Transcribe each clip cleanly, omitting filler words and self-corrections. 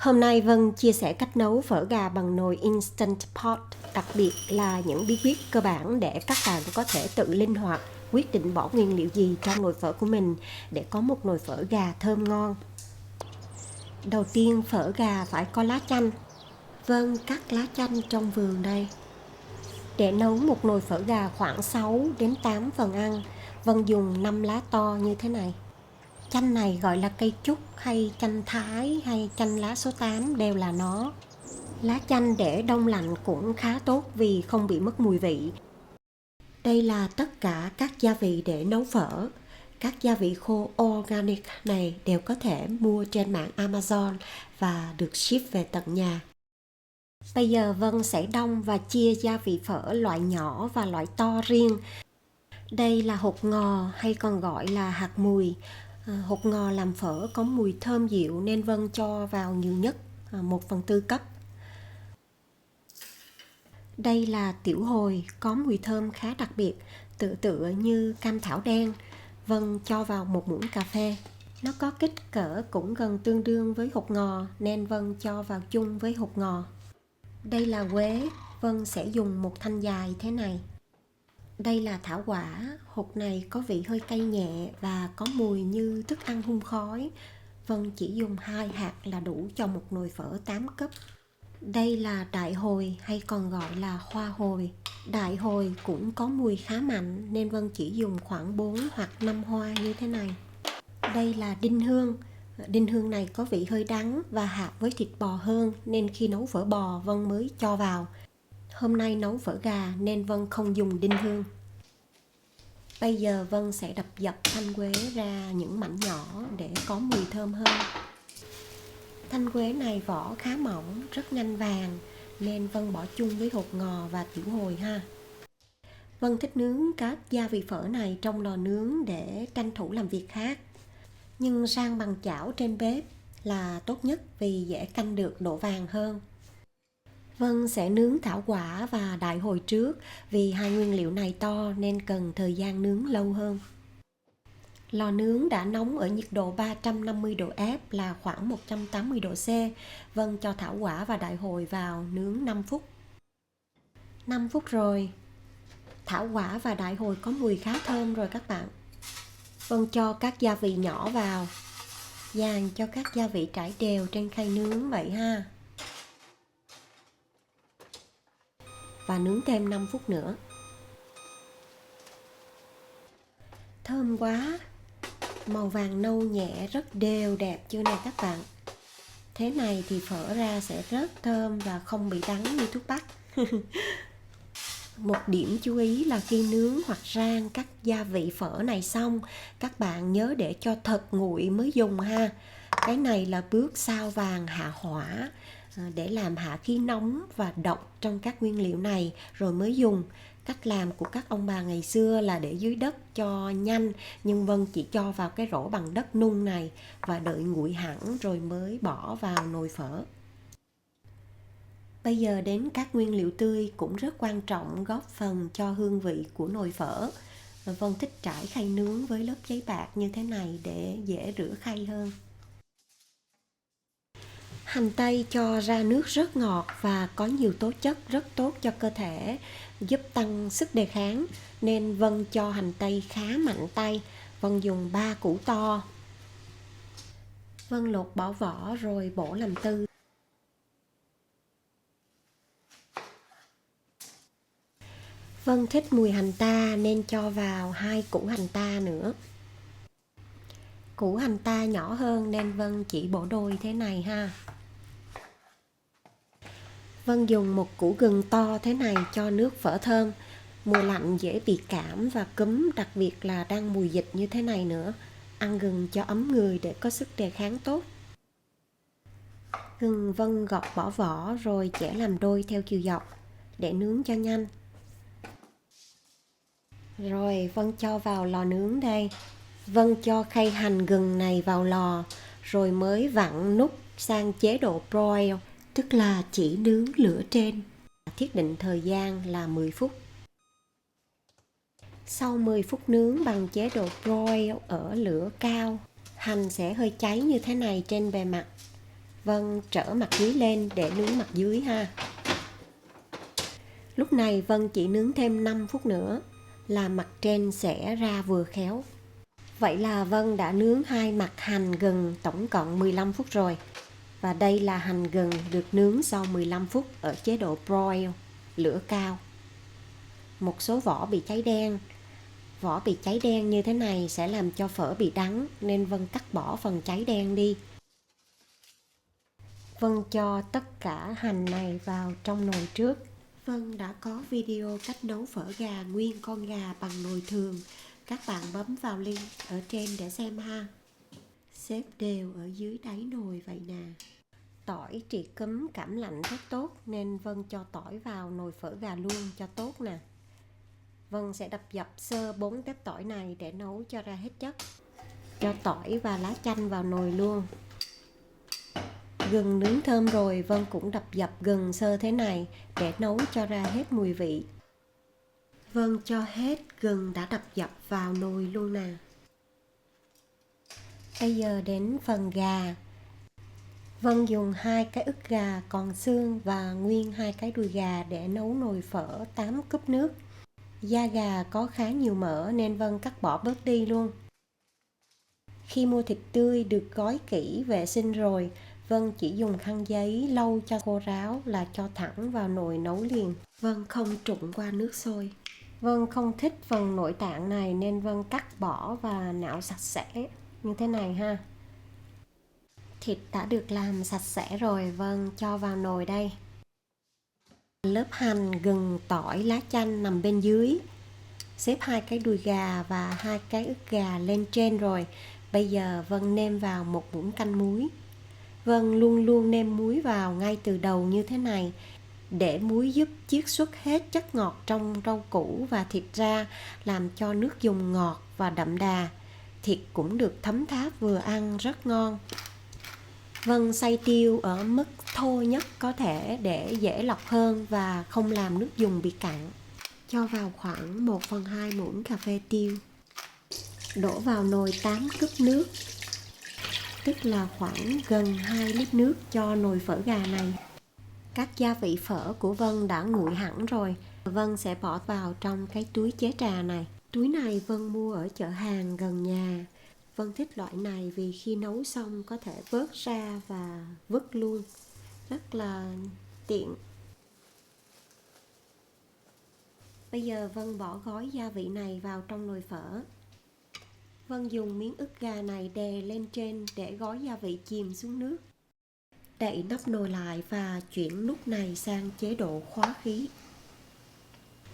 Hôm nay Vân chia sẻ cách nấu phở gà bằng nồi Instant Pot, đặc biệt là những bí quyết cơ bản để các bạn có thể tự linh hoạt quyết định bỏ nguyên liệu gì trong nồi phở của mình để có một nồi phở gà thơm ngon. Đầu tiên, phở gà phải có lá chanh. Vân cắt lá chanh trong vườn đây. Để nấu một nồi phở gà khoảng 6 đến 8 phần ăn, Vân dùng 5 lá to như thế này. Chanh này gọi là cây trúc hay chanh Thái hay chanh lá số 8 đều là nó. Lá chanh để đông lạnh cũng khá tốt vì không bị mất mùi vị. Đây là tất cả các gia vị để nấu phở. Các gia vị khô organic này đều có thể mua trên mạng Amazon và được ship về tận nhà. Bây giờ Vân sẽ đông và chia gia vị phở loại nhỏ và loại to riêng. Đây là hột ngò hay còn gọi là hạt mùi. Hột ngò làm phở có mùi thơm dịu nên Vân cho vào nhiều nhất, 1/4 cốc. Đây là tiểu hồi có mùi thơm khá đặc biệt, tựa như cam thảo đen. Vân cho vào 1 muỗng cà phê. Nó có kích cỡ cũng gần tương đương với hột ngò nên Vân cho vào chung với hột ngò. Đây là quế, Vân sẽ dùng một thanh dài thế này. Đây là thảo quả, hột này có vị hơi cay nhẹ và có mùi như thức ăn hun khói. Vân chỉ dùng 2 hạt là đủ cho một nồi phở 8 cốc. Đây là đại hồi hay còn gọi là hoa hồi. Đại hồi cũng có mùi khá mạnh nên Vân chỉ dùng khoảng 4 hoặc 5 hoa như thế này. Đây là đinh hương. Đinh hương này có vị hơi đắng và hợp với thịt bò hơn nên khi nấu phở bò Vân mới cho vào. Hôm nay nấu phở gà nên Vân không dùng đinh hương. Bây giờ Vân sẽ đập dập thanh quế ra những mảnh nhỏ để có mùi thơm hơn. Thanh quế này vỏ khá mỏng, rất nhanh vàng nên Vân bỏ chung với hột ngò và tiểu hồi ha. Vân thích nướng các gia vị phở này trong lò nướng để tranh thủ làm việc khác. Nhưng rang bằng chảo trên bếp là tốt nhất vì dễ canh được độ vàng hơn. Vân sẽ nướng thảo quả và đại hồi trước vì hai nguyên liệu này to nên cần thời gian nướng lâu hơn. Lò nướng đã nóng ở nhiệt độ 350 độ F là khoảng 180 độ C. Vân cho thảo quả và đại hồi vào nướng 5 phút. 5 phút rồi. Thảo quả và đại hồi có mùi khá thơm rồi các bạn. Vân cho các gia vị nhỏ vào. Dàn cho các gia vị trải đều trên khay nướng vậy ha. Và nướng thêm 5 phút nữa. Thơm quá. Màu vàng nâu nhẹ rất đều đẹp chưa này các bạn. Thế này thì phở ra sẽ rất thơm và không bị đắng như thuốc bắc. Một điểm chú ý là khi nướng hoặc rang các gia vị phở này xong, các bạn nhớ để cho thật nguội mới dùng ha. Cái này là bước sao vàng hạ hỏa để làm hạ khí nóng và độc trong các nguyên liệu này rồi mới dùng. Cách làm của các ông bà ngày xưa là để dưới đất cho nhanh, nhưng Vân chỉ cho vào cái rổ bằng đất nung này và đợi nguội hẳn rồi mới bỏ vào nồi phở. Bây giờ đến các nguyên liệu tươi cũng rất quan trọng, góp phần cho hương vị của nồi phở. Vân thích trải khay nướng với lớp giấy bạc như thế này để dễ rửa khay hơn. Hành tây cho ra nước rất ngọt và có nhiều tố chất rất tốt cho cơ thể, giúp tăng sức đề kháng, nên Vân cho hành tây khá mạnh tay. Vân dùng 3 củ to. Vân lột bỏ vỏ rồi bổ làm tư. Vân thích mùi hành ta nên cho vào 2 củ hành ta nữa. Củ hành ta nhỏ hơn nên Vân chỉ bổ đôi thế này ha. Vân dùng 1 củ gừng to thế này cho nước phở thơm. Mùa lạnh dễ bị cảm và cúm, đặc biệt là đang mùa dịch như thế này nữa. Ăn gừng cho ấm người để có sức đề kháng tốt. Gừng Vân gọt bỏ vỏ rồi chẻ làm đôi theo chiều dọc để nướng cho nhanh. Rồi Vân cho vào lò nướng đây. Vân cho khay hành gừng này vào lò rồi mới vặn nút sang chế độ broil, tức là chỉ nướng lửa trên. Thiết định thời gian là 10 phút. Sau 10 phút nướng bằng chế độ broil ở lửa cao, hành sẽ hơi cháy như thế này trên bề mặt. Vân trở mặt dưới lên để nướng mặt dưới ha. Lúc này Vân chỉ nướng thêm 5 phút nữa là mặt trên sẽ ra vừa khéo. Vậy là Vân đã nướng 2 mặt hành gừng tổng cộng 15 phút rồi. Và đây là hành gừng được nướng sau 15 phút ở chế độ broil, lửa cao. Một số vỏ bị cháy đen. Vỏ bị cháy đen như thế này sẽ làm cho phở bị đắng nên Vân cắt bỏ phần cháy đen đi. Vân cho tất cả hành này vào trong nồi trước. Vân đã có video cách nấu phở gà nguyên con gà bằng nồi thường. Các bạn bấm vào link ở trên để xem ha. Xếp đều ở dưới đáy nồi vậy nè. Tỏi trị cúm cảm lạnh rất tốt nên Vân cho tỏi vào nồi phở gà luôn cho tốt nè. Vân sẽ đập dập sơ 4 tép tỏi này để nấu cho ra hết chất. Cho tỏi và lá chanh vào nồi luôn. Gừng nướng thơm rồi Vân cũng đập dập gừng sơ thế này để nấu cho ra hết mùi vị. Vân cho hết gừng đã đập dập vào nồi luôn nè. Bây giờ đến phần gà. Vân dùng 2 cái ức gà còn xương và nguyên 2 cái đùi gà để nấu nồi phở 8 cúp nước. Da gà có khá nhiều mỡ nên Vân cắt bỏ bớt đi luôn. Khi mua thịt tươi được gói kỹ vệ sinh rồi, Vân chỉ dùng khăn giấy lau cho khô ráo là cho thẳng vào nồi nấu liền. Vân không trụng qua nước sôi. Vân không thích phần nội tạng này nên Vân cắt bỏ và nạo sạch sẽ như thế này ha. Thịt đã được làm sạch sẽ rồi, Vân cho vào nồi đây. Lớp hành, gừng, tỏi, lá chanh nằm bên dưới. Xếp 2 cái đùi gà và 2 cái ức gà lên trên rồi. Bây giờ Vân nêm vào 1 muỗng canh muối. Vân luôn luôn nêm muối vào ngay từ đầu như thế này để muối giúp chiết xuất hết chất ngọt trong rau củ và thịt ra, làm cho nước dùng ngọt và đậm đà. Thịt cũng được thấm tháp vừa ăn rất ngon. Vân xay tiêu ở mức thô nhất có thể để dễ lọc hơn và không làm nước dùng bị cặn. Cho vào khoảng 1/2 muỗng cà phê tiêu. Đổ vào nồi 8 cúp nước, tức là khoảng gần 2 lít nước cho nồi phở gà này. Các gia vị phở của Vân đã nguội hẳn rồi. Vân sẽ bỏ vào trong cái túi chế trà này. Túi này Vân mua ở chợ hàng gần nhà. Vân thích loại này vì khi nấu xong có thể vớt ra và vứt luôn. Rất là tiện. Bây giờ Vân bỏ gói gia vị này vào trong nồi phở. Vân dùng miếng ức gà này đè lên trên để gói gia vị chìm xuống nước. Đậy nắp nồi lại và chuyển nút này sang chế độ khóa khí.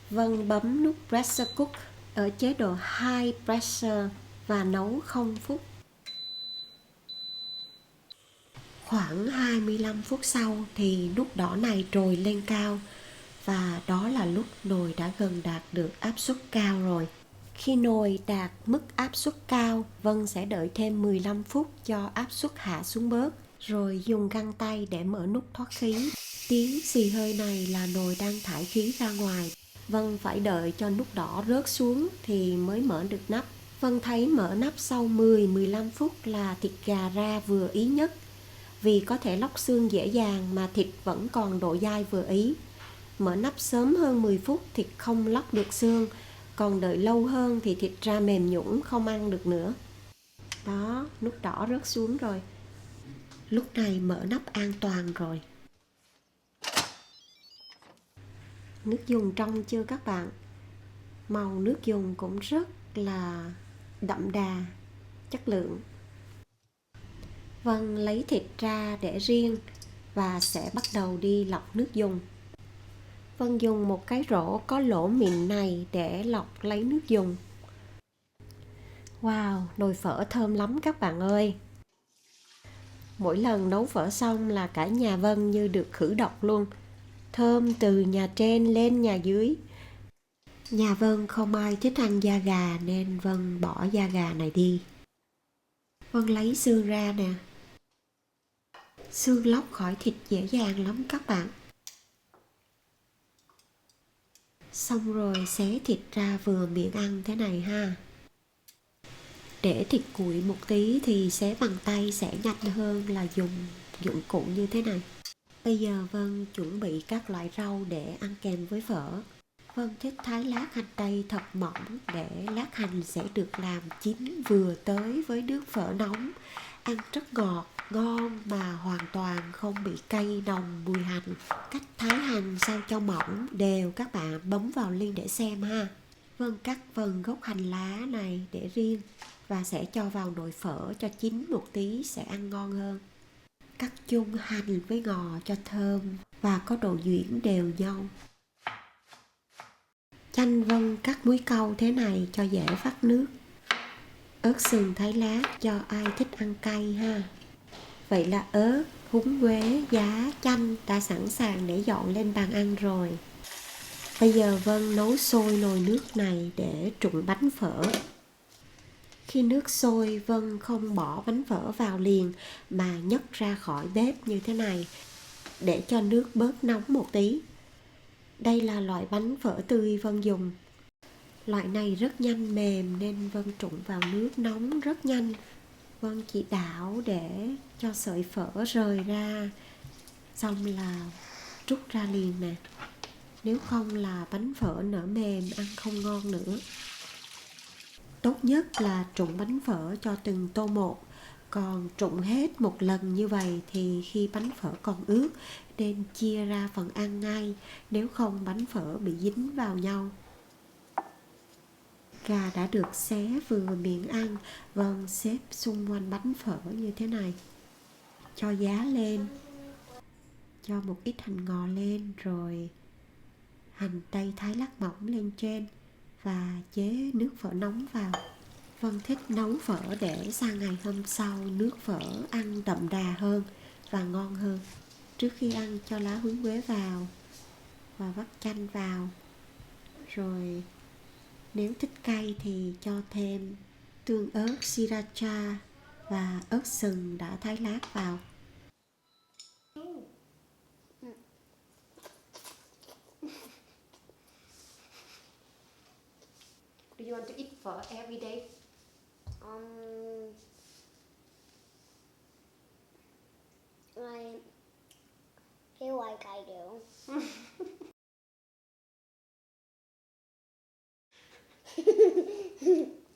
Vân bấm nút Pressure Cook ở chế độ High Pressure và nấu 0 phút. Khoảng 25 phút sau thì nút đỏ này trồi lên cao và đó là lúc nồi đã gần đạt được áp suất cao rồi. Khi nồi đạt mức áp suất cao, Vân sẽ đợi thêm 15 phút cho áp suất hạ xuống bớt, rồi dùng găng tay để mở nút thoát khí. Tiếng xì hơi này là nồi đang thải khí ra ngoài. Vân phải đợi cho nút đỏ rớt xuống thì mới mở được nắp. Vân thấy mở nắp sau 10-15 phút là thịt gà ra vừa ý nhất. Vì có thể lóc xương dễ dàng mà thịt vẫn còn độ dai vừa ý. Mở nắp sớm hơn 10 phút thịt không lóc được xương, còn đợi lâu hơn thì thịt ra mềm nhũn không ăn được nữa. Đó, nút đỏ rớt xuống rồi. Lúc này mở nắp an toàn rồi. Nước dùng trong chưa các bạn? Màu nước dùng cũng rất là đậm đà, chất lượng. Vân lấy thịt ra để riêng và sẽ bắt đầu đi lọc nước dùng. Vân dùng một cái rổ có lỗ mịn này để lọc lấy nước dùng. Wow, nồi phở thơm lắm các bạn ơi. Mỗi lần nấu phở xong là cả nhà Vân như được khử độc luôn. Thơm từ nhà trên lên nhà dưới. Nhà Vân không ai thích ăn da gà nên Vân bỏ da gà này đi. Vân lấy xương ra nè. Xương lóc khỏi thịt dễ dàng lắm các bạn. Xong rồi xé thịt ra vừa miệng ăn thế này ha. Để thịt nguội một tí thì xé bằng tay sẽ nhanh hơn là dùng dụng cụ như thế này. Bây giờ Vân chuẩn bị các loại rau để ăn kèm với phở. Vân thích thái lát hành tây thật mỏng để lát hành sẽ được làm chín vừa tới với nước phở nóng. Ăn rất ngọt, ngon mà hoàn toàn không bị cay nồng mùi hành. Cách thái hành sao cho mỏng đều các bạn bấm vào link để xem ha. Vân cắt phần gốc hành lá này để riêng và sẽ cho vào nồi phở cho chín một tí sẽ ăn ngon hơn. Cắt chung hành với ngò cho thơm và có độ nhuyễn đều nhau. Chanh Vân cắt múi cau thế này cho dễ vắt nước. Ớt sừng thái lát cho ai thích ăn cay ha. Vậy là ớt, húng quế, giá, chanh đã sẵn sàng để dọn lên bàn ăn rồi. Bây giờ Vân nấu sôi nồi nước này để trụng bánh phở. Khi nước sôi, Vân không bỏ bánh phở vào liền mà nhấc ra khỏi bếp như thế này để cho nước bớt nóng một tí. Đây là loại bánh phở tươi Vân dùng. Loại này rất nhanh mềm nên Vân trụng vào nước nóng rất nhanh. Vân chỉ đảo để cho sợi phở rời ra, xong là trút ra liền nè. Nếu không là bánh phở nở mềm, ăn không ngon nữa. Tốt nhất là trụng bánh phở cho từng tô một. Còn trụng hết một lần như vậy thì khi bánh phở còn ướt nên chia ra phần ăn ngay, nếu không bánh phở bị dính vào nhau. Gà đã được xé vừa miệng ăn, Vân xếp xung quanh bánh phở như thế này. Cho giá lên, cho một ít hành ngò lên, rồi hành tây thái lát mỏng lên trên và chế nước phở nóng vào. Vân thích nấu phở để sang ngày hôm sau nước phở ăn đậm đà hơn và ngon hơn. Trước khi ăn cho lá húng quế vào và vắt chanh vào. Rồi nếu thích cay thì cho thêm tương ớt sriracha và ớt sừng đã thái lát vào. Do you want to eat phở every day? I feel like I do.